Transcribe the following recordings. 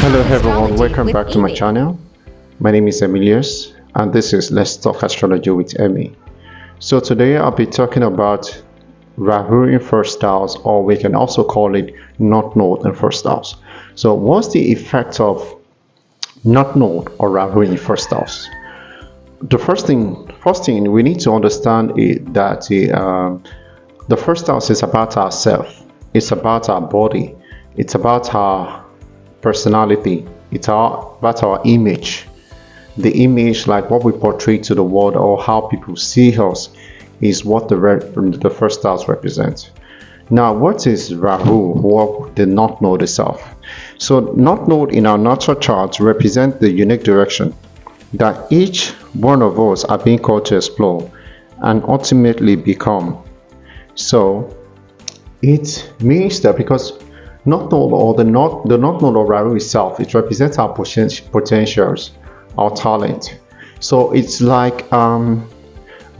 Hello everyone, Astrology welcome with back to my Amy. channel. My name is Emilius and this is Let's Talk Astrology with Emmy. So today I'll be talking about Rahu in first house, or we can also call it North Node in first house. So what's the effect of North Node or Rahu in first house? The first thing we need to understand is that the first house is about ourselves, it's about our body, it's about our personality, about our image. The image, like what we portray to the world or how people see us, is what the first house represents. Now, what is Rahu, or the North Node itself? So, North Node in our natal chart represents the unique direction that each one of us are being called to explore and ultimately become. So, it means that because North Node or the North Node of Rahu itself, it represents our potentials, our talent. So it's like an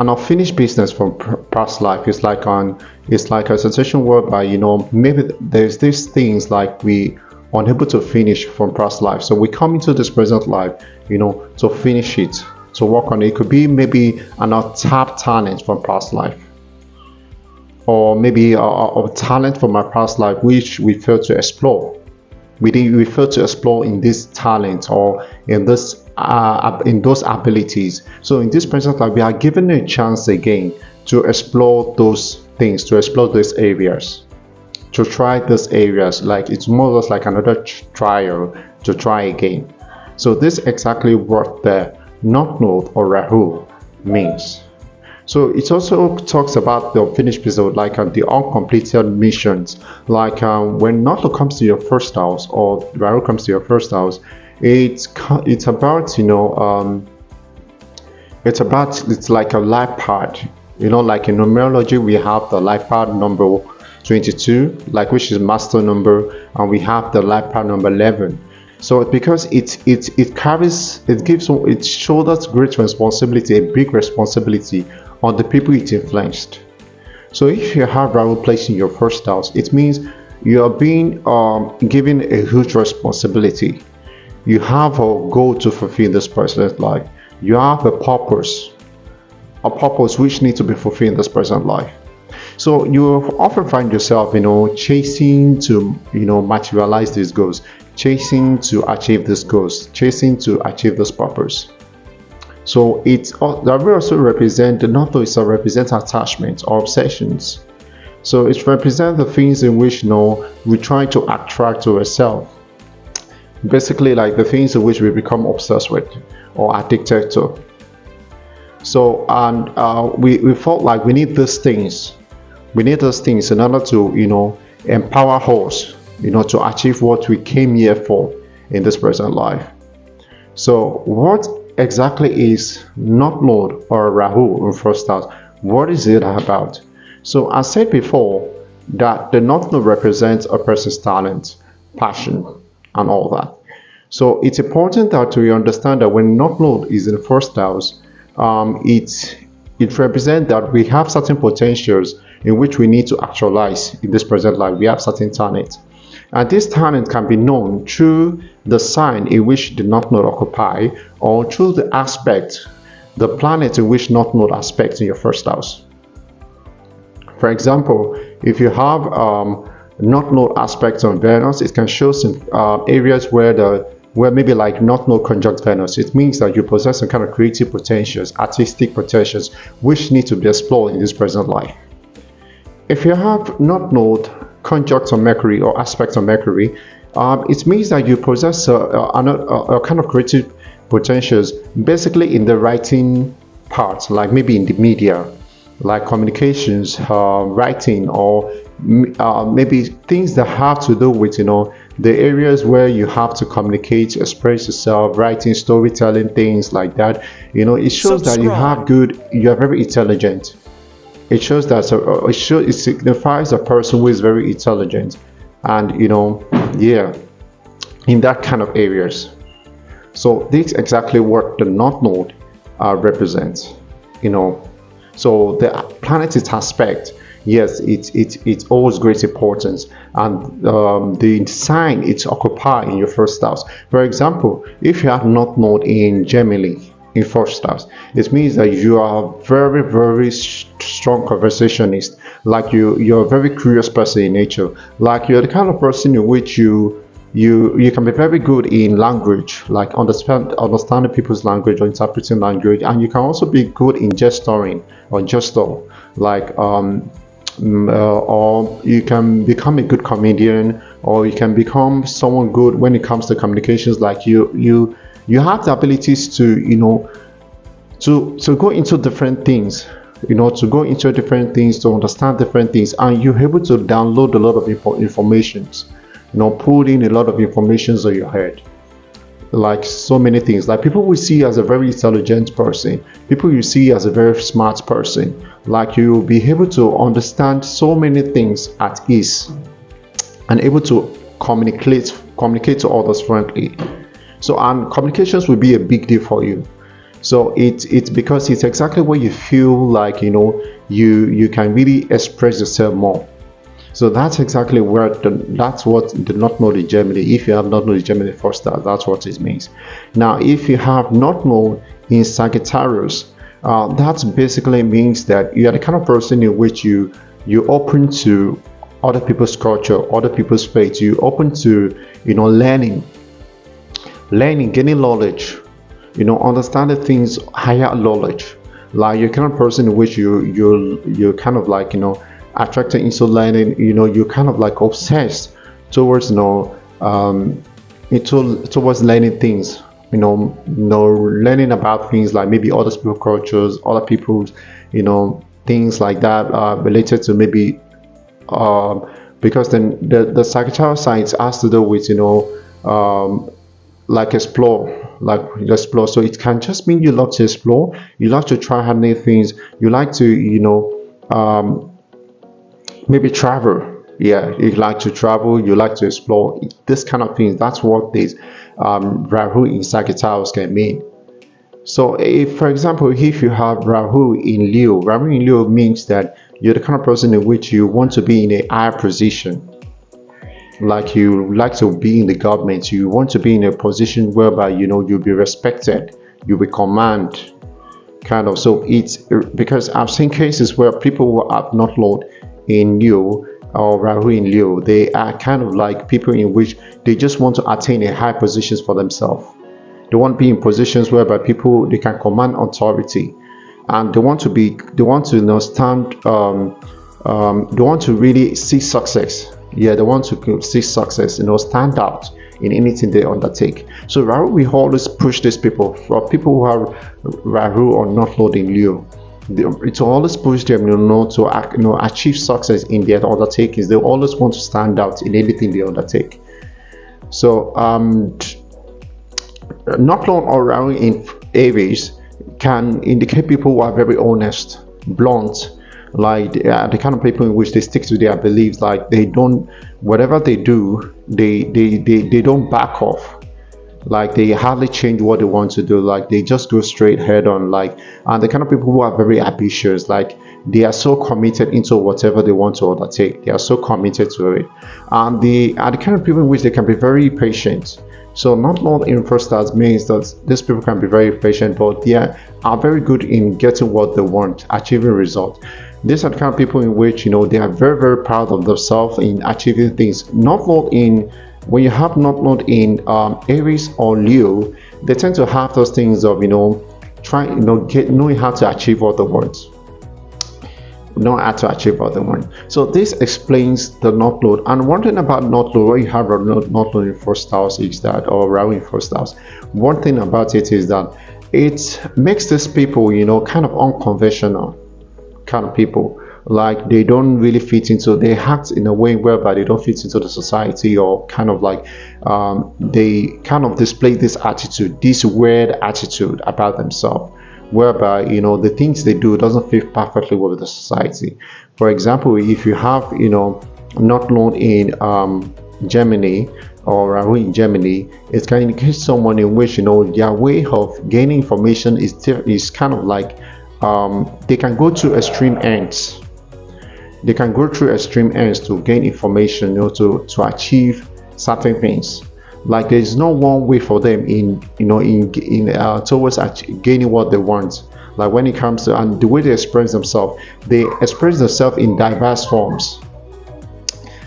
unfinished business from past life. It's like a situation whereby maybe there's these things like we unable to finish from past life. So we come into this present life, to finish it, to work on it. It could be maybe an untapped talent from past life, or maybe a talent from our past life which we fail to explore. We fail to explore in this talent or in those abilities. So in this present life, we are given a chance again to explore those things, to explore those areas, to try those areas. Like it's more or less like another trial to try again. So this is exactly what the North Node or Rahu means. So it also talks about the unfinished business, like the uncompleted missions. Like when Natal comes to your first house, or Rahu comes to your first house, it's about it's like a life path. Like in numerology, we have the life path number 22, like which is master number, and we have the life path number 11. So because it shoulders great responsibility, a big responsibility on the people it influenced. So if you have Rahu placed in your first house, it means you are being given a huge responsibility. You have a goal to fulfill in this present life. You have a purpose which needs to be fulfilled in this present life. So you often find yourself, chasing to, materialize these goals, chasing to achieve these goals, chasing to achieve this purpose. So that will also represent the North Node represents attachment or obsessions. So it represents the things in which we try to attract to ourselves. Basically, like the things in which we become obsessed with or addicted to. So we felt like we need these things. We need those things in order to empower us, to achieve what we came here for in this present life. So what exactly is North Node or Rahu in first house? What is it about? So I said before that the North Node represents a person's talent, passion, and all that. So it's important that we understand that when North Node is in first house, it represents that we have certain potentials in which we need to actualize in this present life. We have certain talent, and this talent can be known through the sign in which the North Node occupy, or through the aspect, the planet in which North Node aspects in your first house. For example, if you have North Node aspects on Venus, it can show some areas where maybe like North Node conjunct Venus. It means that you possess some kind of creative potentials, artistic potentials, which need to be explored in this present life. If you have North Node conjunct on Mercury or aspect on Mercury, it means that you possess a kind of creative potentials, basically in the writing part, like maybe in the media, like communications, writing, or maybe things that have to do with the areas where you have to communicate, express yourself, writing, storytelling, things like that. It shows that you are very intelligent. It shows that it signifies a person who is very intelligent, and in that kind of areas. So this is exactly what the North Node represents. So the planet's aspect yes, it's always great importance. And the sign it's occupy in your first house. For example, if you have North Node in Gemini in first house, it means that you are very very strong conversationist. Like you're a very curious person in nature. Like you're the kind of person in which you can be very good in language, like understanding people's language or interpreting language, and you can also be good in gesturing or gesture, like or you can become a good comedian, or you can become someone good when it comes to communications. Like you have the abilities to to go into different things, to go into different things, to understand different things, and you're able to download a lot of informations, put in a lot of informations on your head, like so many things. Like people will see you as a very intelligent person, people you see as a very smart person. Like you will be able to understand so many things at ease and able to communicate to others frankly. So, and communications will be a big deal for you. So it's because it's exactly what you feel like, you can really express yourself more. So that's exactly that's what the North Node in Gemini. If you have North Node in Gemini first house, that's what it means. Now, if you have North Node in Sagittarius, that basically means that you are the kind of person in which you open to other people's culture, other people's faith. You open to learning, gaining knowledge, understanding things, higher knowledge. Like you're kind of person in which you're kind of like attracted into learning. You're kind of like obsessed towards towards learning things. Learning about things like maybe other people's cultures, other people's things like that, related to maybe because then the Sagittarius signs has to do with like explore. So it can just mean you love to explore, you love to try hard new things, you like to maybe travel. Yeah, you like to travel, you like to explore, this kind of things. That's what this Rahu in Sagittarius can mean. So if, for example, if you have Rahu in Leo means that you're the kind of person in which you want to be in a higher position. Like you like to be in the government, you want to be in a position whereby you'll be respected, you'll be command kind of. So it's because I've seen cases where people who have not Lord in Leo or Rahu in Leo, they are kind of like people in which they just want to attain a high positions for themselves. They want to be in positions whereby they can command authority, and they want to stand. They want to really see success. Yeah, they want to see success. Stand out in anything they undertake. So Rahu, we always push these people. For people who have Rahu or not Lord in Leo, it's always push them, to achieve success in their undertakings. They always want to stand out in anything they undertake. So not Lord or Rahu in Aries can indicate people who are very honest, blunt. Like the kind of people in which they stick to their beliefs. Like they don't, whatever they do, they don't back off. Like they hardly change what they want to do. Like they just go straight head on. Like, and the kind of people who are very ambitious, like they are so committed into whatever they want to undertake. They are so committed to it, and they are the kind of people in which they can be very patient. So not in first house means that these people can be very patient, but they are very good in getting what they want, achieving results. These are the kind of people in which they are very very proud of themselves in achieving things. Not in when you have not in Aries or Leo, they tend to have those things of trying knowing how to achieve what they want. Know how to achieve what they want. So this explains the North Node. And one thing about North Node, where you have North Node in first house is that, or Rahu in first house, one thing about it is that it makes these people kind of unconventional kind of people. Like they don't really fit into, they act in a way whereby they don't fit into the society, or kind of like they kind of display this attitude, this weird attitude about themselves, whereby the things they do doesn't fit perfectly with the society. For example, if you have not known in Gemini or Rahu in Gemini, it can indicate someone in which their way of gaining information is kind of like they can go to extreme ends. they can go through extreme ends to gain information, to achieve certain things. Like there's no one way for them towards gaining what they want. Like when it comes to, and the way they express themselves in diverse forms.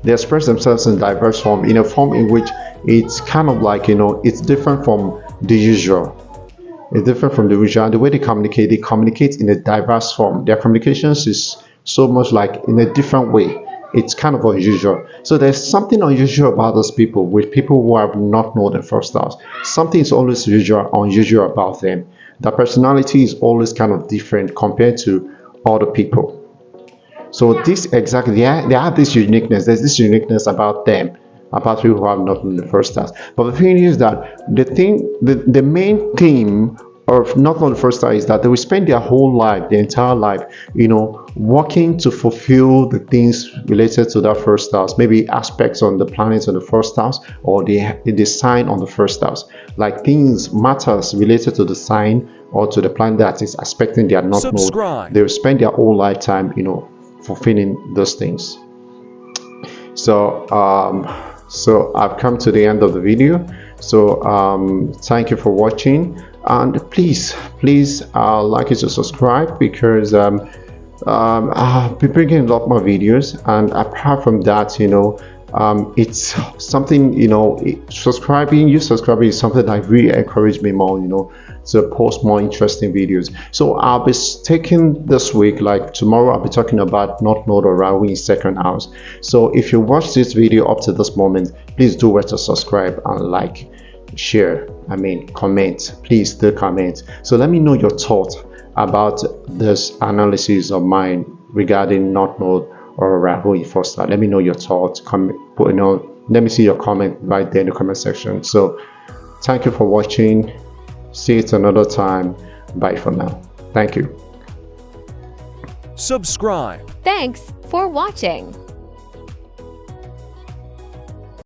They express themselves in diverse form, in a form in which it's kind of like, it's different from the usual. It's different from the usual. And the way they communicate in a diverse form. Their communications is so much like in a different way. It's kind of unusual. So there's something unusual about those people, with people who have not known the first house. Something is always unusual about them. Their personality is always kind of different compared to other people. So this exactly, they have this uniqueness. There's this uniqueness about them, about people who have not known the first house. But the thing is that the main theme of not knowing the first house is that they will spend their whole life, their entire life, working to fulfill the things related to that first house. Maybe aspects on the planets on the first house, or the sign on the first house. Like matters related to the sign or to the planet that is aspecting their not known. They will spend their whole lifetime, fulfilling those things. So I've come to the end of the video. So thank you for watching, and please like it to subscribe, because I'll be bringing a lot more videos. And apart from that, it's something, subscribing is something that really encouraged me more, to post more interesting videos. So I'll be taking this week, like tomorrow, I'll be talking about North Node or Rahu in second house. So if you watch this video up to this moment, please do well to subscribe and like, share, comment. Please do comment. So let me know your thoughts about this analysis of mine regarding North Node or Rahu in first house. Let me know your thoughts. Let me see your comment right there in the comment section. So thank you for watching. See you another time. Bye for now. Thank you. Subscribe. Thanks for watching.